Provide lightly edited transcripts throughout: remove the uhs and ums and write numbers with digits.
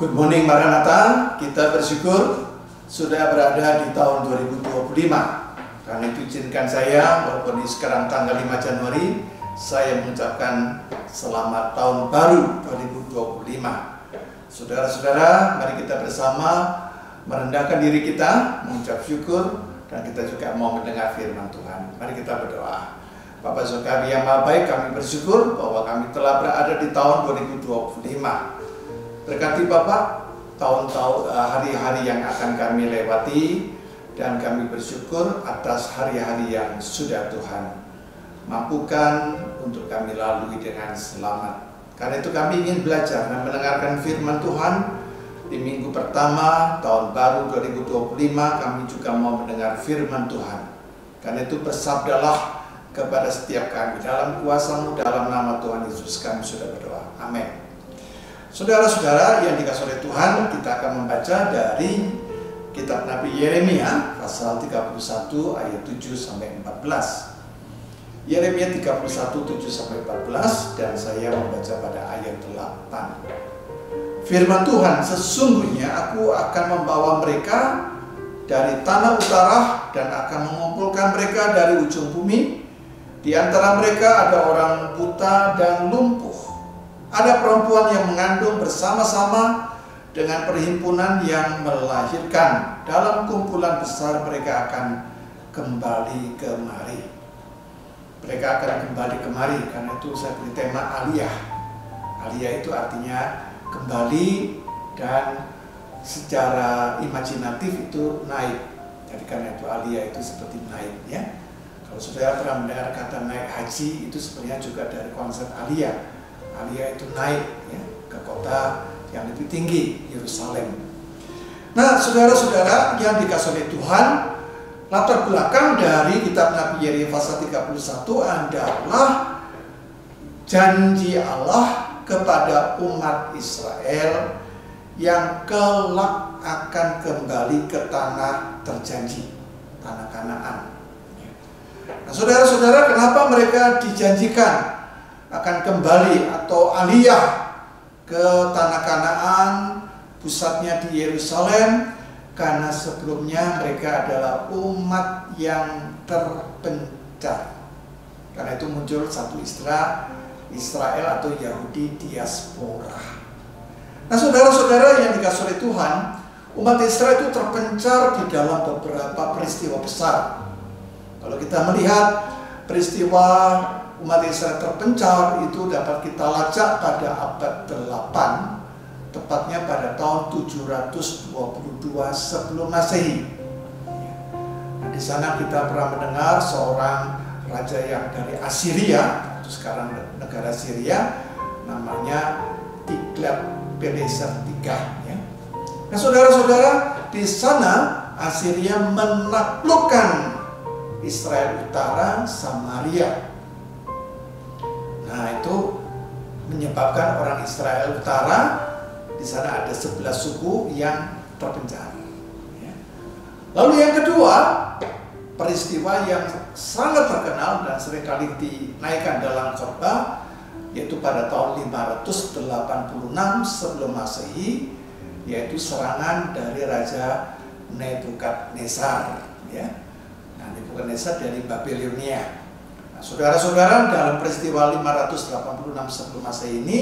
Good morning Maranatha, kita bersyukur sudah berada di tahun 2025. Karena itu izinkan saya, walaupun ini sekarang tanggal 5 Januari, saya mengucapkan selamat tahun baru 2025. Saudara-saudara, mari kita bersama merendahkan diri kita, mengucap syukur, dan kita juga mau mendengar firman Tuhan. Mari kita berdoa. Bapak Surgawi yang Maha Baik, kami bersyukur bahwa kami telah berada di tahun 2025. Berkati Bapak tahun-tahun hari-hari yang akan kami lewati, dan kami bersyukur atas hari-hari yang sudah Tuhan mampukan untuk kami lalui dengan selamat. Karena itu kami ingin belajar dan mendengarkan firman Tuhan di minggu pertama tahun baru 2025. Kami juga mau mendengar firman Tuhan. Karena itu bersabdalah kepada setiap kami dalam kuasa-Mu, dalam nama Tuhan Yesus kami sudah berdoa. Amin. Saudara-saudara yang dikasihi oleh Tuhan, kita akan membaca dari kitab Nabi Yeremia pasal 31 ayat 7 sampai 14. Yeremia 31 7 sampai 14, dan saya membaca pada ayat 8. Firman Tuhan, sesungguhnya aku akan membawa mereka dari tanah utara dan akan mengumpulkan mereka dari ujung bumi. Di antara mereka ada orang buta dan lumpuh. Ada perempuan yang mengandung bersama-sama dengan perhimpunan yang melahirkan. Dalam kumpulan besar mereka akan kembali kemari. Mereka akan kembali kemari, karena itu saya beri tema Aliyah. Aliyah itu artinya kembali, dan secara imajinatif itu naik. Jadi karena itu Aliyah itu seperti naik, ya. Kalau saudara pernah mendengar kata naik haji, itu sebenarnya juga dari konsep Aliyah. Aliyah itu naik, ya, ke kota yang lebih tinggi, Yerusalem. Nah, saudara-saudara yang dikasihi oleh Tuhan, latar belakang dari kitab Nabi Yeremia pasal 31 adalah janji Allah kepada umat Israel yang kelak akan kembali ke tanah terjanji, tanah Kanaan. Nah, saudara-saudara, kenapa mereka dijanjikan akan kembali atau aliyah ke tanah Kanaan, pusatnya di Yerusalem? Karena sebelumnya mereka adalah umat yang terpencar. Karena itu muncul satu istilah Israel atau Yahudi diaspora. Nah, saudara-saudara yang dikasihi oleh Tuhan, umat Israel itu terpencar di dalam beberapa peristiwa besar. Kalau kita melihat peristiwa umat Israel terpencar itu dapat kita lacak pada abad 8, tepatnya pada tahun 722 sebelum Masehi. Nah, di sana kita pernah mendengar seorang raja yang dari Assyria, itu sekarang negara Syria, namanya Tiglat-Pileser III. Ya. Nah, saudara-saudara, di sana Assyria menaklukkan Israel Utara, Samaria. Nah, itu menyebabkan orang Israel Utara, di sana ada 11 suku yang terpencar. Ya. Lalu yang kedua, peristiwa yang sangat terkenal dan seringkali dinaikkan dalam khotbah, yaitu pada tahun 586 sebelum Masehi, yaitu serangan dari Raja Nebukadnezar. Ya. Nah, Nebukadnezar dari Babilonia. Saudara-saudara, dalam peristiwa 586 sebelum Masehi ini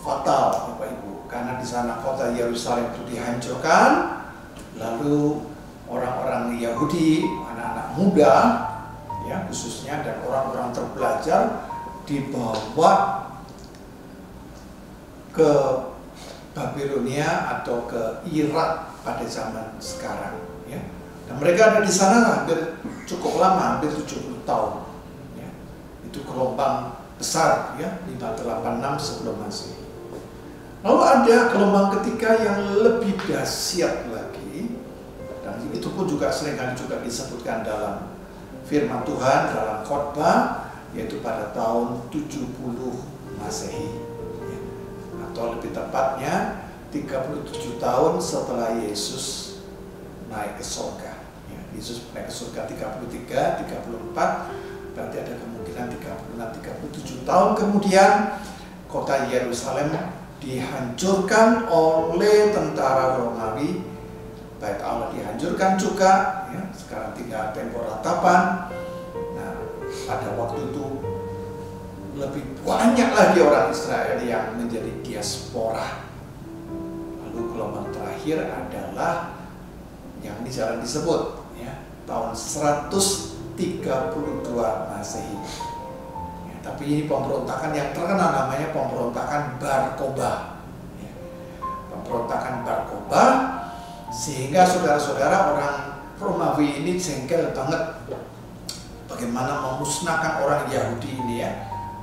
fatal, Bapak Ibu, karena di sana kota Yerusalem itu dihancurkan. Lalu orang-orang Yahudi, anak-anak muda, ya khususnya, dan orang-orang terpelajar dibawa ke Babilonia atau ke Irak pada zaman sekarang. Ya. Dan mereka ada di sana hampir cukup lama, hampir 70 tahun. Itu gelombang besar, ya, 586 sebelum Masehi. Lalu ada gelombang ketiga yang lebih dahsyat lagi, dan itu pun juga seringkali juga disebutkan dalam firman Tuhan dalam khotbah, yaitu pada tahun 70 Masehi, ya, atau lebih tepatnya 37 tahun setelah Yesus naik ke surga. Ya, Yesus naik ke surga 33, 34. Berarti ada kemungkinan 36-37 tahun kemudian kota Yerusalem dihancurkan oleh tentara Romawi. Bait Allah dihancurkan juga, ya, sekarang tinggal tembok ratapan. Nah, pada waktu itu lebih banyak lagi orang Israel yang menjadi diaspora. Lalu gelombang terakhir adalah yang jarang disebut, ya, tahun 132 Masehi. Ya, tapi ini pemberontakan yang terkenal, namanya pemberontakan Bar Kokhba. Ya, pemberontakan Bar Kokhba, sehingga saudara-saudara orang Romawi ini jengkel banget bagaimana memusnahkan orang Yahudi ini, ya,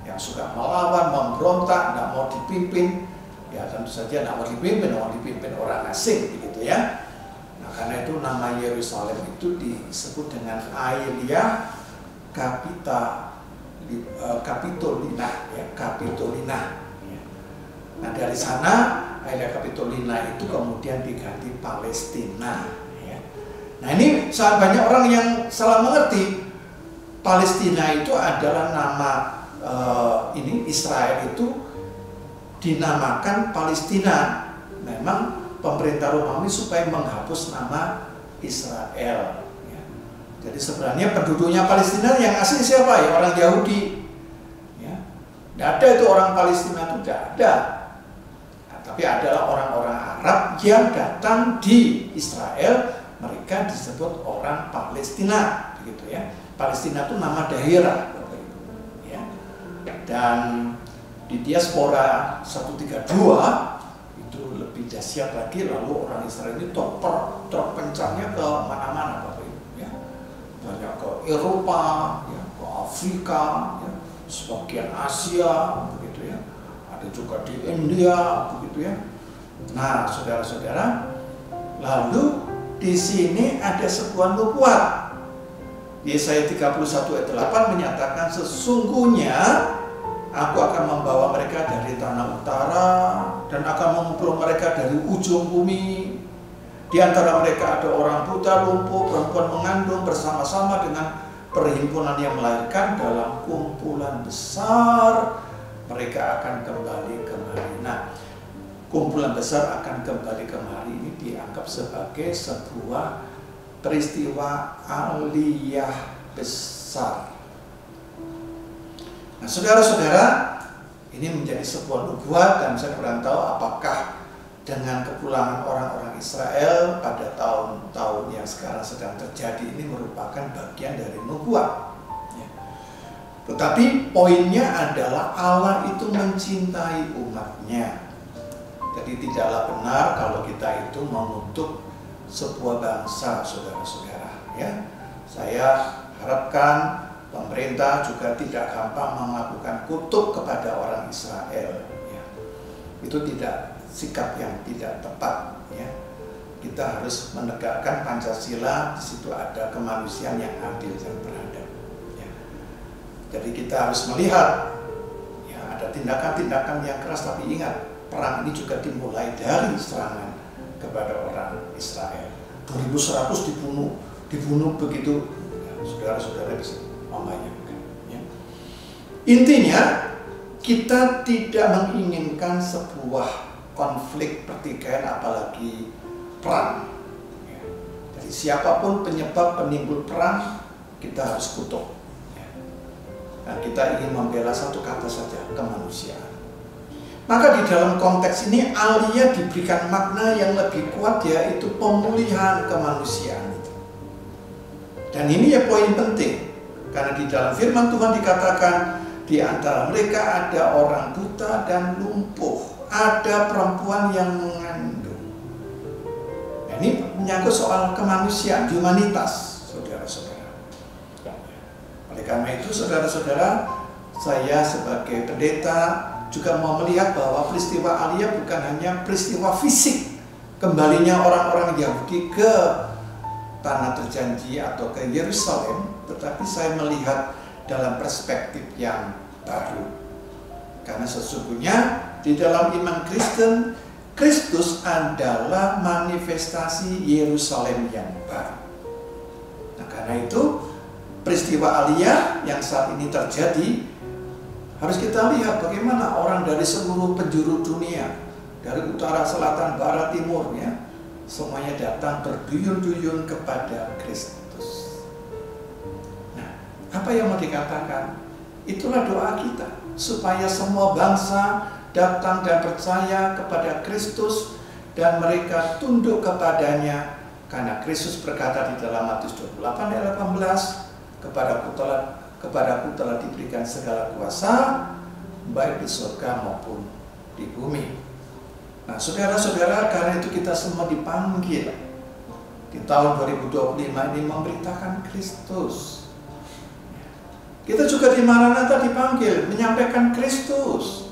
yang suka melawan, memberontak, tidak mau dipimpin. Ya tentu saja tidak mau dipimpin orang asing, begitu ya. Nah, karena itu nama Yerusalem itu disebut dengan Aelia Capitolina, ya, Capitolina. Ya. Nah, dari sana Aelia Capitolina itu kemudian diganti Palestina. Ya. Nah, ini sangat banyak orang yang salah mengerti. Palestina itu adalah nama Israel itu dinamakan Palestina. Memang pemerintah Romawi supaya menghapus nama Israel. Ya. Jadi sebenarnya penduduknya Palestina yang asli siapa? Ya, orang Yahudi. Ya. Tidak ada itu orang Palestina, itu tidak ada. Nah, tapi adalah orang-orang Arab yang datang di Israel, mereka disebut orang Palestina, begitu ya. Palestina itu nama daerah, ya. Dan di diaspora 132 itu lebih dahsyat lagi, lalu orang Israel ini terpencangnya ke mana-mana, Bapak Ibu, ya. Banyak ke Eropa, ya, ke Afrika, ya, sebagian Asia, begitu ya. Ada juga di India, begitu ya. Nah, saudara-saudara, lalu di sini ada sebuah nubuat. Yesaya 31 ayat 8 menyatakan, sesungguhnya aku akan membawa mereka dari tanah utara dan akan mengumpul mereka dari ujung bumi. Di antara mereka ada orang buta, lumpuh, perempuan mengandung bersama-sama dengan perhimpunan yang melahirkan dalam kumpulan besar. Mereka akan kembali kemari. Nah, kumpulan besar akan kembali kemari ini dianggap sebagai sebuah peristiwa aliyah besar. Nah, saudara-saudara, ini menjadi sebuah nubuat dan saya kurang tahu apakah dengan kepulangan orang-orang Israel pada tahun-tahun yang sekarang sedang terjadi ini merupakan bagian dari nubuat. Ya. Tetapi poinnya adalah Allah itu mencintai umatnya. Jadi tidaklah benar kalau kita itu mengutuk sebuah bangsa, saudara-saudara. Ya, saya harapkan pemerintah juga tidak gampang melakukan kutuk kepada orang Israel. Ya. Itu tidak sikap yang tidak tepat. Ya. Kita harus menegakkan Pancasila. Di situ ada kemanusiaan yang adil dan beradab. Ya. Jadi kita harus melihat, ya, ada tindakan-tindakan yang keras. Tapi ingat, perang ini juga dimulai dari serangan kepada orang Israel. 2100 dibunuh begitu, ya, saudara-saudara bisa membayangkan. Ya. Intinya kita tidak menginginkan sebuah konflik pertikaian, apalagi perang. Ya. Jadi siapapun penyebab penimbul perang kita harus kutuk. Ya. Nah, kita ingin membela satu kata saja, kemanusiaan. Maka di dalam konteks ini aliyah diberikan makna yang lebih kuat, yaitu pemulihan kemanusiaan. Dan ini ya poin penting, karena di dalam firman Tuhan dikatakan di antara mereka ada orang buta dan lumpuh, ada perempuan yang mengandung. Nah, ini menyangkut soal kemanusiaan, humanitas, saudara-saudara. Oleh karena itu, saudara-saudara, saya sebagai pendeta juga mau melihat bahwa peristiwa aliyah bukan hanya peristiwa fisik kembalinya orang-orang Yahudi ke tanah terjanji atau ke Yerusalem, tetapi saya melihat dalam perspektif yang baru. Karena sesungguhnya di dalam iman Kristen, Kristus adalah manifestasi Yerusalem yang baru. Nah, karena itu peristiwa aliyah yang saat ini terjadi Harus kita lihat bagaimana orang dari seluruh penjuru dunia, dari utara, selatan, barat, timur, ya, semuanya datang berduyun-duyun kepada Kristus. Nah, apa yang mau dikatakan? Itulah doa kita, supaya semua bangsa datang dan percaya kepada Kristus dan mereka tunduk kepadanya, karena Kristus berkata di dalam Matius 28 ayat 18, kepadaku telah diberikan segala kuasa, baik di surga maupun di bumi. Nah, saudara-saudara, karena itu kita semua dipanggil di tahun 2025 ini memberitakan Kristus. Kita juga di Maranatha dipanggil menyampaikan Kristus.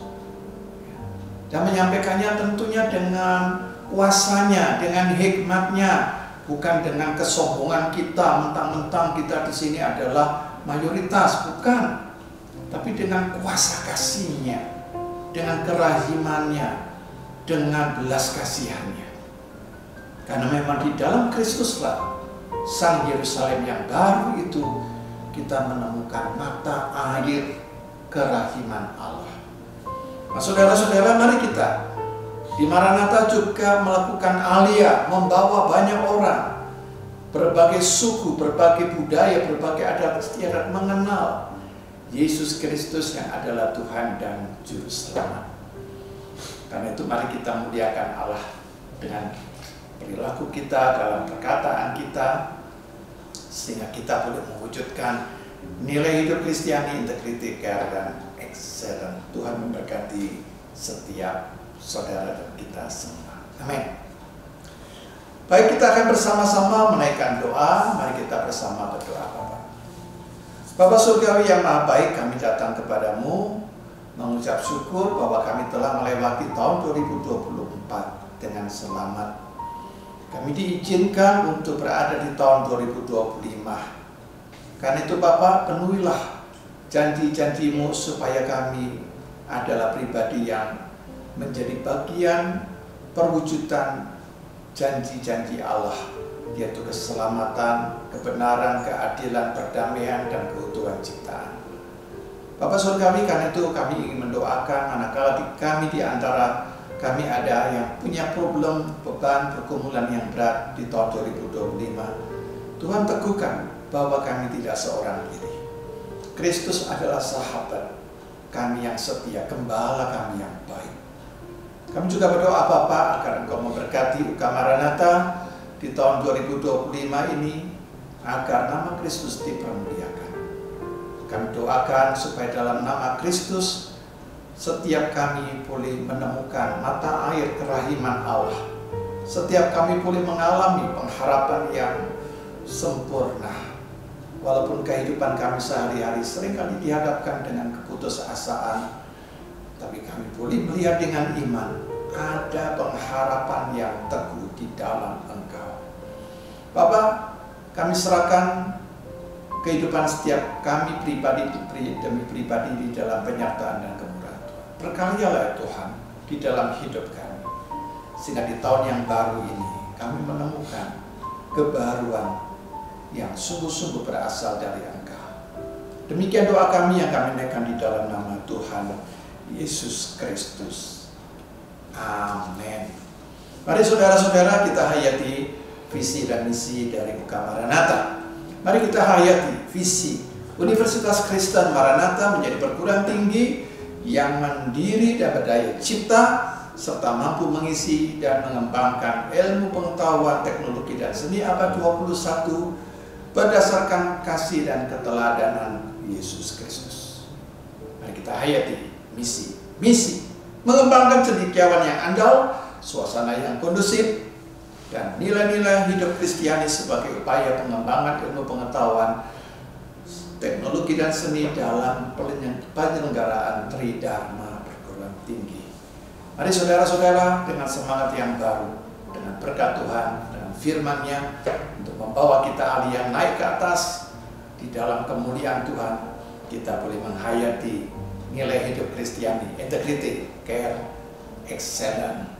Dan menyampaikannya tentunya dengan kuasanya, dengan hikmatnya, bukan dengan kesombongan kita, mentang-mentang kita di sini adalah mayoritas, bukan. Tapi dengan kuasa kasih-Nya, dengan kerahimannya, dengan belas kasihannya. Karena memang di dalam Kristuslah Sang Yerusalem yang baru itu kita menemukan mata air kerahiman Allah. Nah, saudara-saudara, mari kita di Maranatha juga melakukan alia, membawa banyak orang, berbagai suku, berbagai budaya, berbagai adat istiadat mengenal Yesus Kristus yang adalah Tuhan dan Juru Selamat. Karena itu mari kita muliakan Allah dengan perilaku kita, dalam perkataan kita, sehingga kita boleh mewujudkan nilai hidup Kristiani, integriti, care, dan excellent. Tuhan memberkati setiap saudara dan kita semua. Amin. Baik, kita akan bersama-sama menaikkan doa. Mari kita bersama berdoa. Bapa Surgawi yang Maha Baik, kami datang kepadamu mengucap syukur bahwa kami telah melewati tahun 2024 dengan selamat. Kami diizinkan untuk berada di tahun 2025. Karena itu Bapak, penuhilah janji-janji-Mu supaya kami adalah pribadi yang menjadi bagian perwujudan janji-janji Allah, yaitu keselamatan, kebenaran, keadilan, perdamaian, dan keutuhan ciptaan. Bapak Surgawi, karena itu kami ingin mendoakan manakala kami di antara kami ada yang punya problem, beban, pergumulan yang berat di tahun 2025. Tuhan teguhkan bahwa kami tidak seorang diri. Kristus adalah sahabat kami yang setia, gembala kami yang baik. Kami juga berdoa Bapak agar Engkau memberkati UK Maranatha di tahun 2025 ini, agar nama Kristus dipermuliakan. Kami doakan supaya dalam nama Kristus setiap kami boleh menemukan mata air kerahiman Allah. Setiap kami boleh mengalami pengharapan yang sempurna. Walaupun kehidupan kami sehari-hari seringkali dihadapkan dengan keputusasaan, tapi kami boleh melihat dengan iman ada pengharapan yang teguh di dalam Engkau. Bapak, kami serahkan kehidupan setiap kami pribadi demi pribadi di dalam penyertaan dan kemurahan Tuhan. Berkaryalah Tuhan di dalam hidup kami, sehingga di tahun yang baru ini kami menemukan kebaruan yang sungguh-sungguh berasal dari Engkau. Demikian doa kami yang kami naikkan di dalam nama Tuhan Yesus Kristus. Amin. Mari saudara-saudara kita hayati visi dan misi dari UK Maranatha. Mari kita hayati visi Universitas Kristen Maranatha menjadi perguruan tinggi yang mandiri dan berdaya cipta, serta mampu mengisi dan mengembangkan ilmu pengetahuan, teknologi, dan seni abad 21 berdasarkan kasih dan keteladanan Yesus Kristus. Mari kita hayati misi mengembangkan cendekiawan yang andal, suasana yang kondusif, dan nilai-nilai hidup Kristiani sebagai upaya pengembangan ilmu pengetahuan, teknologi, dan seni dalam penyelenggaraan Tridharma perguruan tinggi. Mari saudara-saudara dengan semangat yang baru, dengan berkat Tuhan, dengan firman-Nya, untuk membawa kita alih naik ke atas di dalam kemuliaan Tuhan, kita boleh menghayati nilai hidup Kristiani, integrity, care, excellent,